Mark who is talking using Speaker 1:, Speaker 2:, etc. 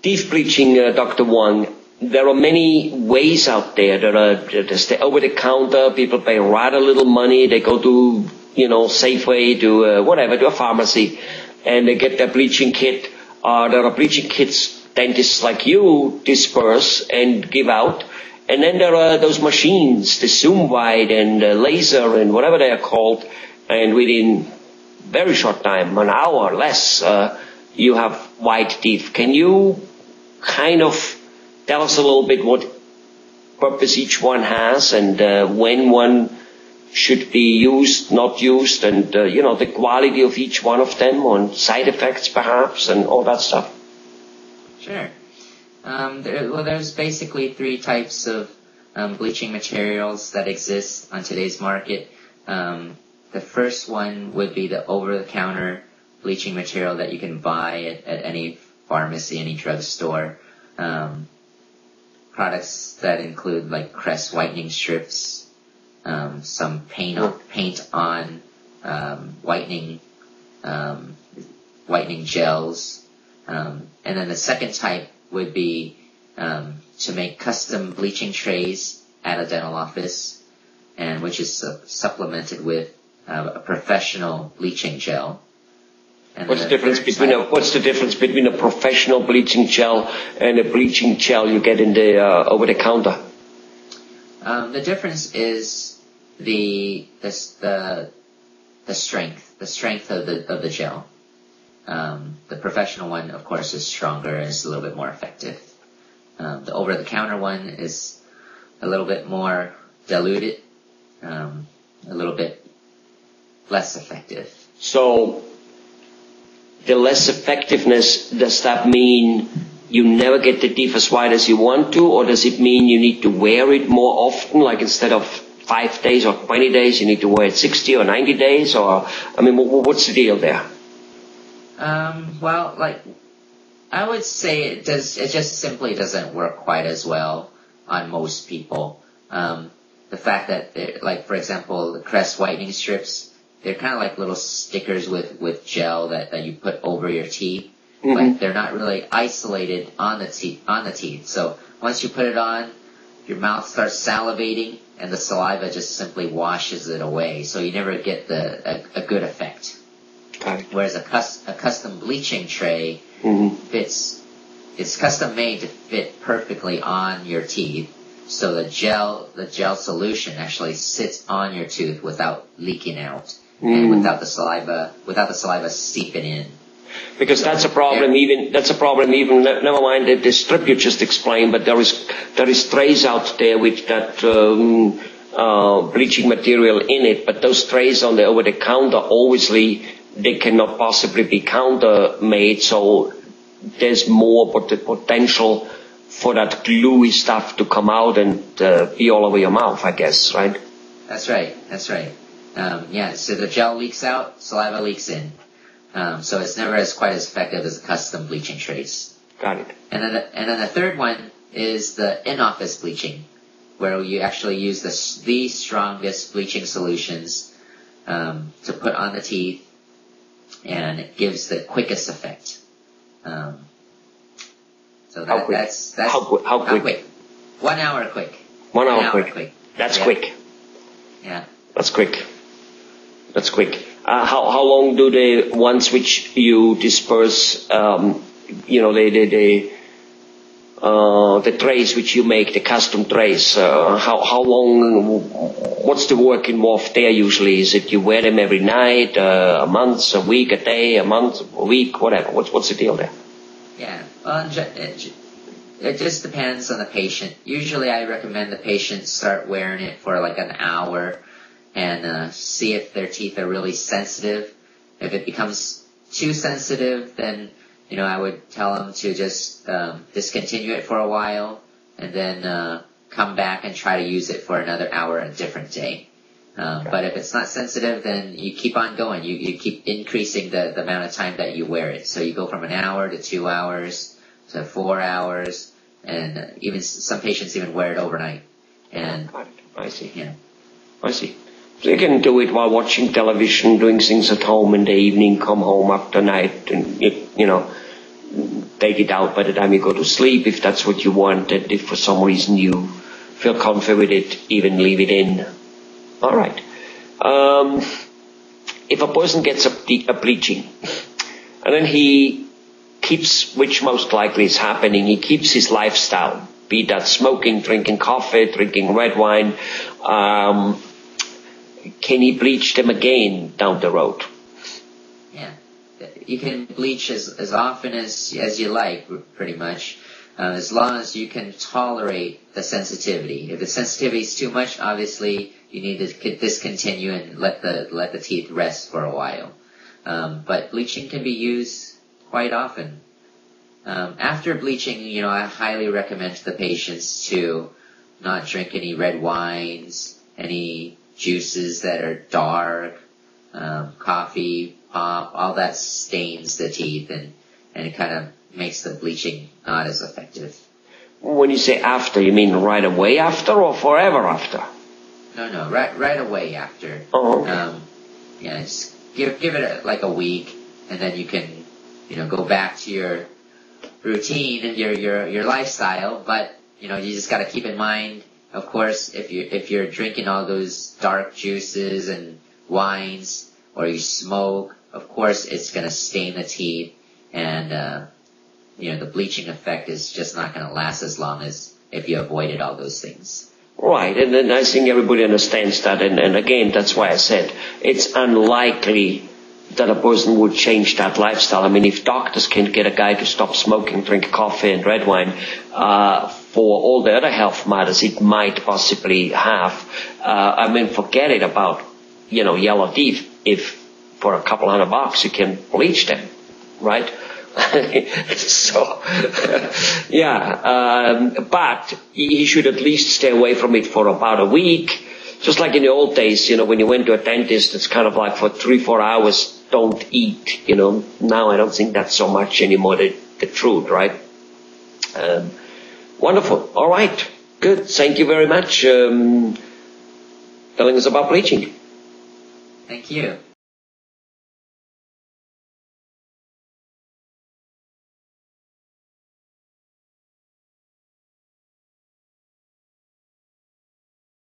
Speaker 1: teeth bleaching, Dr. Vuong, there are many ways out there. There's the over-the-counter. People pay rather little money. They go to, Safeway, to a pharmacy, and they get their bleaching kit. There are bleaching kits dentists like you disperse and give out. And then there are those machines, the zoom wide and laser and whatever they are called. And within very short time, an hour or less, you have white teeth. Can you kind of tell us a little bit what purpose each one has and when one should be used, not used, and, the quality of each one of them, on side effects perhaps, and all that stuff?
Speaker 2: Sure. There's basically three types of bleaching materials that exist on today's market. The first one would be the over-the-counter bleaching material that you can buy at any pharmacy, any drugstore. Products that include like Crest whitening strips, some paint on whitening gels, and then the second type would be to make custom bleaching trays at a dental office, and which is supplemented with a professional bleaching gel. And
Speaker 1: what's the difference between a professional bleaching gel and a bleaching gel you get in the over the counter?
Speaker 2: The difference is the strength of the gel. The professional one, of course, is stronger and is a little bit more effective. The over the counter one is a little bit more diluted, a little bit less effective.
Speaker 1: So the less effectiveness, does that mean you never get the teeth as white as you want to, or does it mean you need to wear it more often, like instead of 5 days or 20 days, you need to wear it 60 or 90 days, or, what's the deal there?
Speaker 2: I would say it just simply doesn't work quite as well on most people. The fact that, like, for example, the Crest whitening strips, they're kind of like little stickers with gel that you put over your teeth, but they're not really isolated on the teeth. So once you put it on, your mouth starts salivating, and the saliva just simply washes it away. So you never get a good effect.
Speaker 1: Okay.
Speaker 2: Whereas a custom bleaching tray it's custom made to fit perfectly on your teeth. So the gel solution actually sits on your tooth without leaking out. And without the saliva seeping in.
Speaker 1: Because that's a problem. Even never mind the strip you just explained. But there is trays out there with that bleaching material in it. But those trays on the over the counter, obviously, they cannot possibly be counter made. So there's more potential for that gluey stuff to come out and be all over your mouth, I guess, right?
Speaker 2: That's right. So the gel leaks out, saliva leaks in. So it's never quite as effective as the custom bleaching trays.
Speaker 1: Got it.
Speaker 2: And then the third one is the in-office bleaching, where you actually use the strongest bleaching solutions to put on the teeth, and it gives the quickest effect. That's
Speaker 1: how quick?
Speaker 2: 1 hour quick.
Speaker 1: 1 hour quick. That's quick.
Speaker 2: Yeah.
Speaker 1: That's quick. How long do the ones which you disperse, the trays which you make, the custom trays, how long, what's the work involved there usually? Is it you wear them every night, a month, a week, a day, a month, a week, whatever? What's the deal there?
Speaker 2: Yeah, well, it just depends on the patient. Usually I recommend the patient start wearing it for like an hour and see if their teeth are really sensitive. If it becomes too sensitive, then, I would tell them to just discontinue it for a while and then come back and try to use it for another hour a different day. But if it's not sensitive, then you keep on going. You keep increasing the amount of time that you wear it. So you go from an hour to 2 hours to 4 hours, and even some patients even wear it overnight. And
Speaker 1: I see.
Speaker 2: Yeah.
Speaker 1: I see. So you can do it while watching television, doing things at home in the evening, come home after night, and take it out by the time you go to sleep if that's what you want, and if for some reason you feel comfortable with it, even leave it in. All right. If a person gets a bleaching, and then he keeps, which most likely is happening, he keeps his lifestyle, be that smoking, drinking coffee, drinking red wine, can he bleach them again down the road?
Speaker 2: Yeah. You can bleach as often as you like, pretty much, as long as you can tolerate the sensitivity. If the sensitivity is too much, obviously you need to discontinue and let the teeth rest for a while. But bleaching can be used quite often. After bleaching, I highly recommend to the patients to not drink any red wines, any juices that are dark, coffee, pop, all that stains the teeth and it kind of makes the bleaching not as effective.
Speaker 1: When you say after, you mean right away after or forever after?
Speaker 2: No, right away after.
Speaker 1: Oh, okay.
Speaker 2: Just give it like a week, and then you can, go back to your routine, your lifestyle. But you just got to keep in mind, of course, if you're drinking all those dark juices and wines, or you smoke, of course it's going to stain the teeth, and the bleaching effect is just not going to last as long as if you avoided all those things.
Speaker 1: Right, and then I think everybody understands that, and again, that's why I said it's unlikely that a person would change that lifestyle. I mean, if doctors can get a guy to stop smoking, drink coffee and red wine, for all the other health matters, it might possibly have. Forget it about, yellow teeth. If for a couple $100 you can bleach them, right? So, but he should at least stay away from it for about a week. Just like in the old days, when you went to a dentist, it's kind of like for 3-4 hours, don't eat, Now I don't think that's so much anymore the truth, right? Wonderful. All right. Good. Thank you very much, telling us about bleaching.
Speaker 2: Thank you.